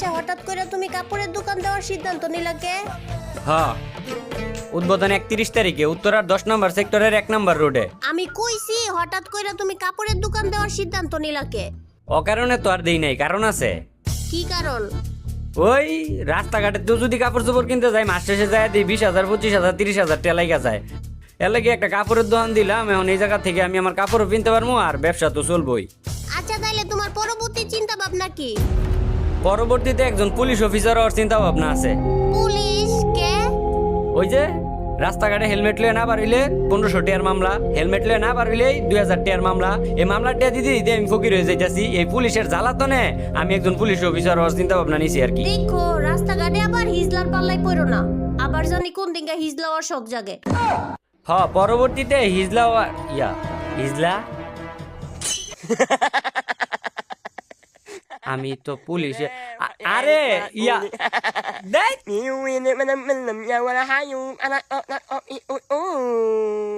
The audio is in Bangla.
আচ্ছা হঠাৎ করে তুমি কাপড়ের দোকান দেওয়ার সিদ্ধান্ত নিলা কে? হ্যাঁ, উদ্বোধন 31 তারিখে উত্তরার 10 নম্বর সেক্টরের 1 নম্বর রোডে। আমি কইছি হঠাৎ করে তুমি কাপড়ের দোকান দেওয়ার সিদ্ধান্ত নিলা কে? অকারণে তো আর দেই নাই, কারণ আছে। কি কারণ? ওই রাস্তাঘাটে তো যদি কাপড় চোপড় কিনতে যাই, মাস শেষে যায় দিই 20,000, 25,000, 30,000 টাকা লাগা যায়। এর লাগে একটা কাপড়ের দোকান দিলাম। এখন এই জায়গা থেকে আমি আমার কাপড়ও কিনতে পারবো আর ব্যবসা তো চলবই। আচ্ছা তাইলে তোমার পরবর্তী চিন্তা ভাবনা কি? পরবর্তীতে একজন পুলিশ অফিসার হওয়ার চিন্তা ভাবনা আছে। পুলিশ কে? ওই যে রাস্তাঘাটে হেলমেট লয়ে না পারিলে 1500 টাকার মামলা, হেলমেট লয়ে না পারিলেই 2000 টাকার মামলা। এই মামলাটা দিতে দিতে আমি ফকির হয়ে যাইতাছি। এই পুলিশের জ্বালাতনে আমি একজন পুলিশ অফিসার হওয়ার চিন্তা ভাবনা নিছি আর কি। দেখো রাস্তাঘাটে আবার হিজলার পাল্লাই পড়ো না, আবার জানি কোন দিনকে হিজলা হওয়ার শখ জাগে। পরবর্তীতে হিজলা হিজলা আমি তো পুলিশে আরে দেখ Yêu em, em, em, em, em, em, em, em, em, em, em, em, em, em, em, em,